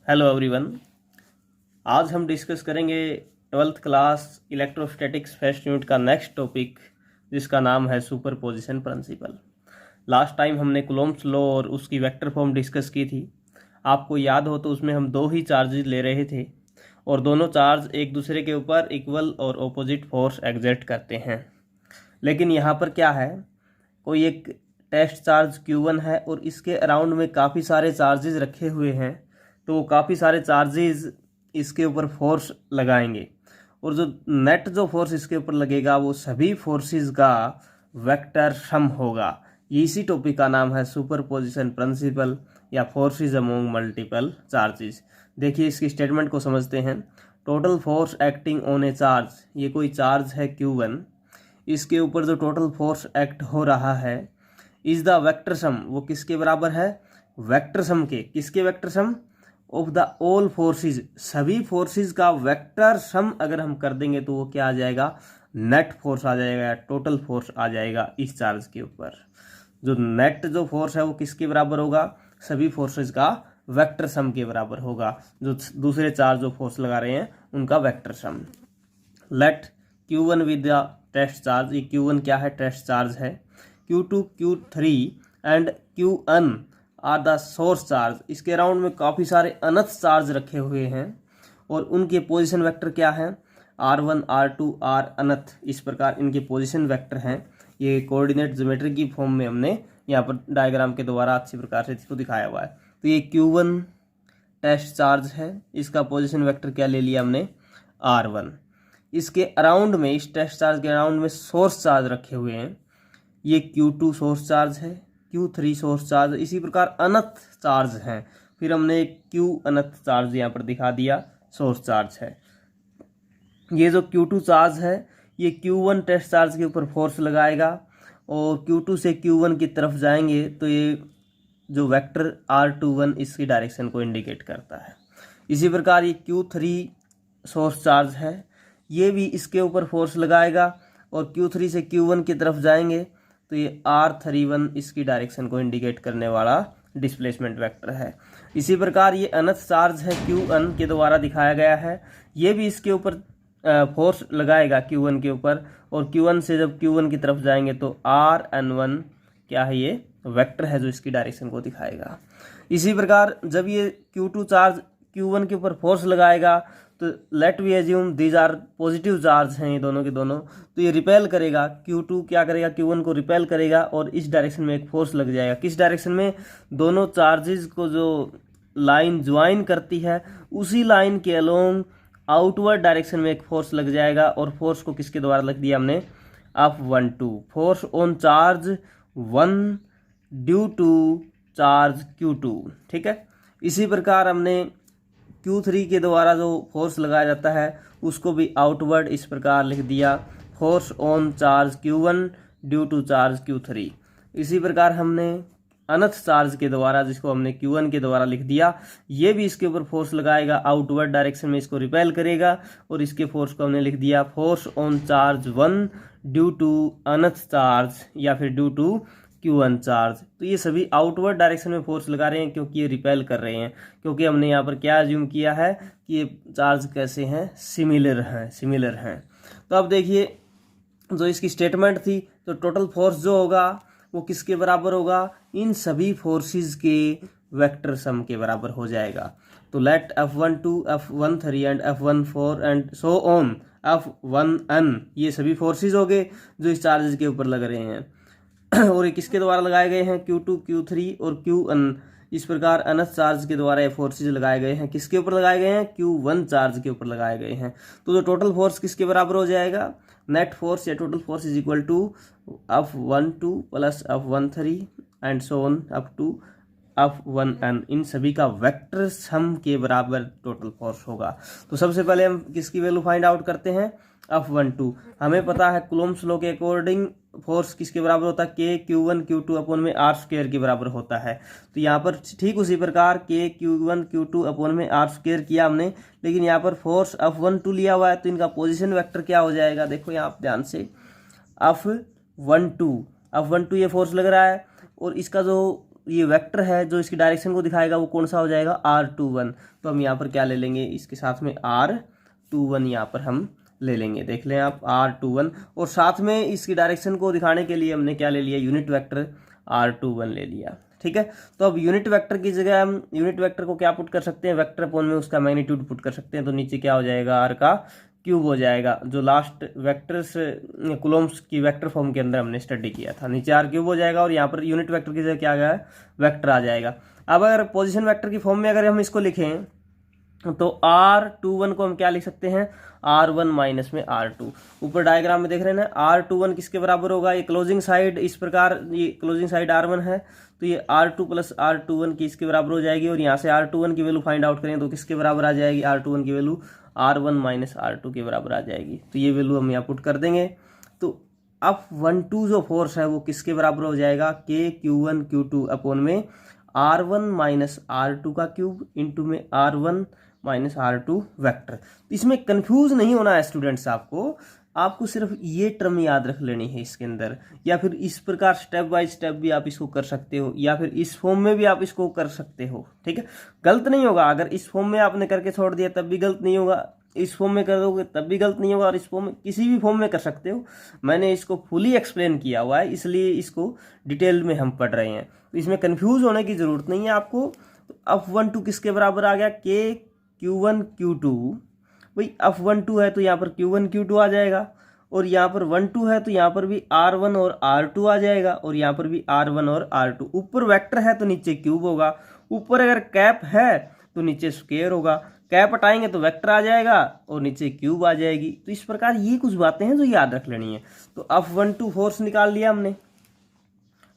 Hello everyone. आज हम discuss करेंगे 12th class electrostatics first unit का नेक्स्ट टॉपिक, जिसका नाम है सुपरपोजिशन प्रिंसिपल। लास्ट टाइम हमने कूलॉम्स लॉ और उसकी वेक्टर फॉर्म डिस्कस की थी। आपको याद हो तो उसमें हम दो ही चार्जेस ले रहे थे और दोनों चार्ज एक दूसरे के ऊपर इक्वल और ऑपोजिट फोर्स एग्जर्ट करते हैं। लेकिन यहाँ पर क्या है, कोई एक टेस्ट चार्ज Q1 है और इसके अराउंड में काफ़ी सारे चार्जेस रखे हुए हैं, तो वो काफ़ी सारे चार्जेस इसके ऊपर फोर्स लगाएंगे और जो नेट जो फोर्स इसके ऊपर लगेगा वो सभी फोर्सेस का वेक्टर सम होगा। इसी टॉपिक का नाम है सुपरपोजिशन प्रिंसिपल या फोर्सेस अमोंग मल्टीपल चार्जेस। देखिए इसकी स्टेटमेंट को समझते हैं। Total force acting on A charge, ये कोई चार्ज है Q1, इसके ऊपर जो टोटल फोर्स एक्ट हो रहा है इज द वेक्टर सम, वो किसके बराबर है? वेक्टर सम के। किसके vector sum? Of the all forces, सभी फोर्सेस का वेक्टर सम अगर हम कर देंगे तो वो क्या आ जाएगा? नेट फोर्स आ जाएगा, टोटल फोर्स आ जाएगा इस चार्ज के ऊपर। जो नेट जो फोर्स है वो किसके बराबर होगा? सभी फोर्सेस का वेक्टर सम के बराबर होगा, जो दूसरे चार्ज जो फोर्स लगा रहे हैं उनका vector sum. Let Q1 with the test charge, ये Q1 क्या है? टेस्ट चार्ज है। Q2, Q3 and Qn are the source charge. इसके अराउंड में काफ़ी अनथ चार्ज रखे हुए हैं और उनके पोजीशन वेक्टर क्या है? R1, R2, R अनथ। इस प्रकार इनके पोजीशन वेक्टर हैं। ये कोऑर्डिनेट ज्योमेट्री की फॉर्म में हमने यहाँ पर डायग्राम के द्वारा अच्छी प्रकार से इसको दिखाया हुआ है। तो ये Q1 टेस्ट चार्ज है, इसका पोजीशन वेक्टर क्या ले लिया हमने? R1। इसके अराउंड में, इस टेस्ट चार्ज के अराउंड में सोर्स चार्ज रखे हुए हैं। ये Q2 सोर्स चार्ज है, Q3 सोर्स चार्ज, इसी प्रकार अनथ चार्ज हैं। फिर हमने एक Q अनथ चार्ज यहाँ पर दिखा दिया, सोर्स चार्ज है। ये जो Q2 चार्ज है ये Q1 टेस्ट चार्ज के ऊपर फोर्स लगाएगा और Q2 से Q1 की तरफ जाएंगे तो ये जो वेक्टर R21 इसकी डायरेक्शन को इंडिकेट करता है। इसी प्रकार ये Q3 सोर्स चार्ज है, ये भी इसके ऊपर फोर्स लगाएगा और Q3 से Q1 की तरफ जाएंगे तो ये R31 इसकी डायरेक्शन को इंडिकेट करने वाला डिस्प्लेसमेंट वेक्टर है। इसी प्रकार ये अनथ चार्ज है, Qn के द्वारा दिखाया गया है, ये भी इसके ऊपर फोर्स लगाएगा Q1 के ऊपर और Q1 से जब Q1 की तरफ जाएंगे तो Rn1 क्या है? ये वेक्टर है जो इसकी डायरेक्शन को दिखाएगा। इसी प्रकार जब ये Q2 चार्ज Q1 के ऊपर फोर्स लगाएगा तो let we assume these are positive charge हैं ये दोनों के दोनों, तो ये रिपेल करेगा। Q2 क्या करेगा? Q1 को रिपेल करेगा और इस डायरेक्शन में एक फोर्स लग जाएगा। किस डायरेक्शन में? दोनों चार्जेस को जो लाइन ज्वाइन करती है उसी लाइन के अलोंग आउटवर्ड डायरेक्शन में एक फोर्स लग जाएगा और फोर्स को किसके द्वारा लग दिया हमने? F12, force on charge 1 due to charge Q2। ठीक है। इसी प्रकार हमने Q3 के द्वारा जो फोर्स लगाया जाता है उसको भी आउटवर्ड इस प्रकार लिख दिया, force on charge Q1 due to charge Q3। इसी प्रकार हमने अनथ चार्ज के द्वारा, जिसको हमने Q1 के द्वारा लिख दिया, ये भी इसके ऊपर फोर्स लगाएगा, आउटवर्ड डायरेक्शन में इसको रिपेल करेगा और इसके फोर्स को हमने लिख दिया force on charge 1 due to another charge या फिर ड्यू टू Q1 चार्ज। तो ये सभी आउटवर्ड डायरेक्शन में फोर्स लगा रहे हैं क्योंकि ये रिपेल कर रहे हैं, क्योंकि हमने यहाँ पर क्या अज्यूम किया है कि ये चार्ज कैसे हैं? सिमिलर हैं। तो अब देखिए जो इसकी स्टेटमेंट थी, तो टोटल फोर्स जो होगा वो किसके बराबर होगा? इन सभी फोर्सेस के वेक्टर सम के बराबर हो जाएगा। तो let F12, F13 and F14 and so on F1n, ये सभी फोर्सेस हो गए जो इस चार्ज के ऊपर लग रहे हैं और ये किसके द्वारा लगाए गए हैं? Q2, Q3 और Qn। इस प्रकार अनथ चार्ज के द्वारा ये फोर्सेज लगाए गए हैं। किसके ऊपर लगाए गए हैं? Q1 चार्ज के ऊपर लगाए गए हैं। तो जो टोटल फोर्स किसके बराबर हो जाएगा? नेट फोर्स या total force is equal to F12 plus F13 and so on up to F1n। इन सभी का वेक्टर सम के बराबर टोटल फोर्स होगा। तो सबसे पहले हम किसकी वैल्यू फाइंड आउट करते हैं? F12। हमें पता है कूलॉम्स लॉ के अकॉर्डिंग फोर्स किसके बराबर होता है? K Q1 Q2 अपॉन में R स्क्वायर के बराबर होता है। तो यहाँ पर ठीक उसी प्रकार K Q1 Q2 अपॉन में R स्क्वायर किया हमने, लेकिन यहाँ पर फोर्स F12 लिया हुआ है तो इनका पोजीशन वेक्टर क्या हो जाएगा? देखो यहाँ ध्यान से, F12 ये फोर्स लग रहा है और इसका जो ये वेक्टर है जो इसकी डायरेक्शन को दिखाएगा वो कौन सा हो जाएगा, R21। तो हम यहाँ पर क्या ले लेंगे, इसके साथ में R21 यहाँ पर हम ले लेंगे। देख लें आप R21, और साथ में इसकी डायरेक्शन को दिखाने के लिए हमने क्या ले लिया, यूनिट वेक्टर R21 ले लिया। ठीक है, तो अब यूनिट वेक्टर की जगह हम यूनिट वेक्टर को क्या पुट कर सकते हैं, वेक्टर अपॉन में उसका मैग्नीट्यूड पुट कर सकते हैं। तो नीचे क्या हो जाएगा, R का क्यूब हो जाएगा, जो लास्ट वेक्टर्स कुलोम्स की वेक्टर फॉर्म के अंदर हमने स्टडी किया था। नीचे R क्यूब हो जाएगा और यहाँ पर यूनिट वेक्टर की जगह क्या आ गया है, वेक्टर आ जाएगा। अब अगर पोजीशन वेक्टर की फॉर्म में अगर हम इसको लिखें तो R21 को हम क्या लिख सकते हैं, R1 माइनस में R2। ऊपर डायग्राम में देख रहे हैं ना, R21 किसके बराबर होगा, ये क्लोजिंग साइड इस प्रकार, ये क्लोजिंग साइड R1 है तो ये R2 प्लस R21 की इसके बराबर हो जाएगी। और यहाँ से R21 की वैल्यू फाइंड आउट करें तो किसके बराबर आ जाएगी, R21 की वैल्यू R1 माइनस R2 के बराबर आ जाएगी। तो ये वैल्यू हम यहाँ पुट कर देंगे। तो अब 1-2 जो फोर्स है वो किसके बराबर हो जाएगा, K Q1 अपॉन में R1 माइनस R2 का क्यूब इंटू में R1 माइनस R2 वेक्टर। तो इसमें कंफ्यूज नहीं होना है स्टूडेंट्स, आपको सिर्फ ये टर्म याद रख लेनी है इसके अंदर, या फिर इस प्रकार स्टेप बाय स्टेप भी आप इसको कर सकते हो, या फिर इस फॉर्म में भी आप इसको कर सकते हो। ठीक है, गलत नहीं होगा। अगर इस फॉर्म में आपने करके छोड़ दिया तब भी गलत नहीं होगा, इस फॉर्म में कर दोगे तब भी गलत नहीं होगा, और इस फॉर्म में किसी भी फॉर्म में कर सकते हो। मैंने इसको फुली एक्सप्लेन किया हुआ है, इसलिए इसको डिटेल में हम पढ़ रहे हैं, तो इसमें कन्फ्यूज होने की जरूरत नहीं है आपको। तो अब 1-2 किसके बराबर आ गया, K Q2। भाई अब 1-2 है तो यहाँ पर Q1 Q2 आ जाएगा, और यहाँ पर 1-2 है तो यहाँ पर भी R1 और R2 आ जाएगा, और यहाँ पर भी R1 और R2। ऊपर वेक्टर है तो नीचे क्यूब होगा, ऊपर अगर कैप है तो नीचे स्क्वायर होगा, कैप हटाएंगे तो वेक्टर आ जाएगा और नीचे क्यूब आ जाएगी। तो इस प्रकार ये कुछ बातें हैं जो याद रख लेनी है। तो अब 1-2 फोर्स निकाल लिया हमने,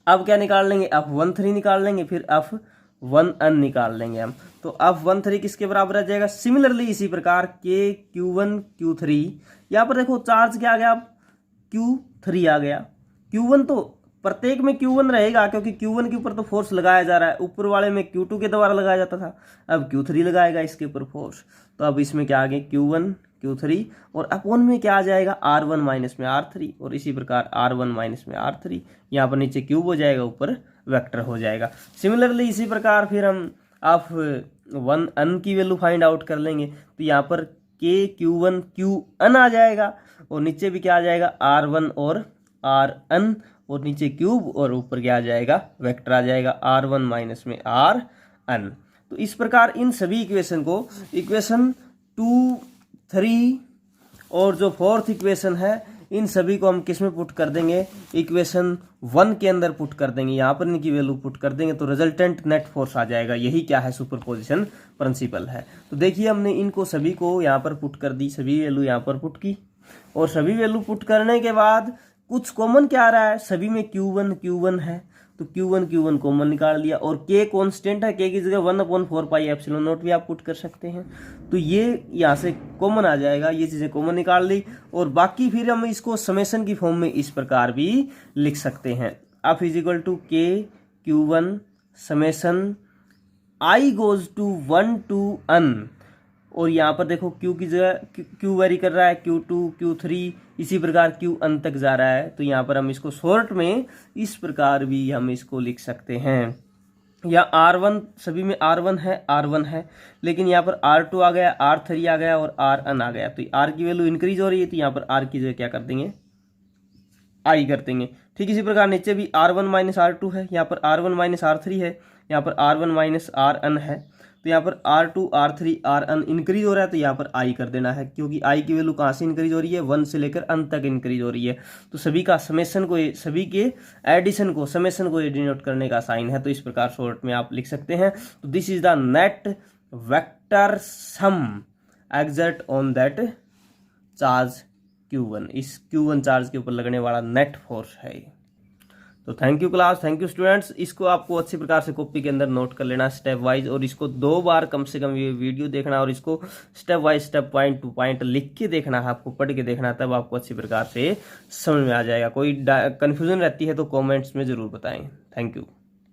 अब क्या निकाल लेंगे, अब 1-3 निकाल लेंगे, फिर अब 1n निकाल लेंगे हम। तो अब 1-3 किसके बराबर आ जाएगा, सिमिलरली इसी प्रकार K Q3। यहाँ पर देखो चार्ज क्या आ गया, अब Q3 आ गया। Q1 तो प्रत्येक में Q1 रहेगा क्योंकि Q1 के ऊपर तो फोर्स लगाया जा रहा है, ऊपर वाले में Q2 के द्वारा लगाया जाता था, अब Q3 लगाएगा इसके ऊपर फोर्स। तो अब इसमें क्या आ गया, Q1 Q3, और अपॉन में क्या आ जाएगा, R1 माइनस में R3, और इसी प्रकार R1 माइनस में R3। यहाँ पर नीचे क्यूब हो जाएगा, ऊपर वेक्टर हो जाएगा। सिमिलरली इसी प्रकार फिर हम आप 1n की वैल्यू फाइंड आउट कर लेंगे। तो यहाँ पर K Q1 आ जाएगा, और नीचे भी क्या आ जाएगा, R1 और Rn, और नीचे क्यूब, और ऊपर क्या आ जाएगा, वेक्टर आ जाएगा R1 माइनस में Rn। तो इस प्रकार इन सभी इक्वेशन को, इक्वेशन 2, 3 और जो 4th इक्वेशन है, इन सभी को हम किस में पुट कर देंगे, इक्वेशन 1 के अंदर पुट कर देंगे। यहाँ पर इनकी वैल्यू पुट कर देंगे तो रिजल्टेंट नेट फोर्स आ जाएगा। यही क्या है, सुपरपोजिशन प्रिंसिपल है। तो देखिए हमने इनको सभी को यहाँ पर पुट कर दी, सभी वैल्यू यहाँ पर पुट की, और सभी वैल्यू पुट करने के बाद कुछ कॉमन क्या आ रहा है, सभी में Q1 है, तो Q1 कॉमन निकाल लिया, और K कांस्टेंट है, K की जगह 1/4 पाई एप्सिलॉन नॉट भी आप पुट कर सकते हैं। तो ये यहाँ से कॉमन आ जाएगा, ये चीज़ें कॉमन निकाल ली, और बाकी फिर हम इसको समेशन की फॉर्म में इस प्रकार भी लिख सकते हैं, F = K Q1 summation I goes to 1 to n। और यहाँ पर देखो Q की जगह Q वेरी कर रहा है, Q2 Q3 इसी प्रकार Qn तक जा रहा है। तो यहाँ पर हम इसको शॉर्ट में इस प्रकार भी हम इसको लिख सकते हैं, या R1 सभी में R1 है, लेकिन यहाँ पर R2 आ गया, R3 आ गया और Rn आ गया। तो R की वैल्यू इंक्रीज हो रही है, तो यहाँ पर R की जगह क्या कर देंगे, I कर देंगे। ठीक इसी प्रकार नीचे भी R1 माइनस R2 है, यहाँ पर R1 माइनस R3 है, यहाँ पर R1 माइनस Rn है। तो यहाँ पर R2 R3 Rn इंक्रीज हो रहा है, तो यहाँ पर I कर देना है, क्योंकि I की वैल्यू कहाँ से इंक्रीज हो रही है, 1 से लेकर n तक इंक्रीज हो रही है। तो सभी का समेशन को, सभी के एडिशन को, समेशन को डिनोट करने का साइन है। तो इस प्रकार शॉर्ट में आप लिख सकते हैं। तो this is the net vector sum exert on that charge Q1। इस Q1 चार्ज के ऊपर लगने वाला नेट फोर्स है। तो thank you class, thank you students. इसको आपको अच्छी प्रकार से कॉपी के अंदर नोट कर लेना स्टेप वाइज, और इसको 2 बार कम से कम ये वीडियो देखना, और इसको step wise, step point two point लिख के देखना है, आपको पढ़ के देखना, तब आपको अच्छी प्रकार से समझ में आ जाएगा। कोई कन्फ्यूजन रहती है तो कमेंट्स में ज़रूर बताएं। Thank you.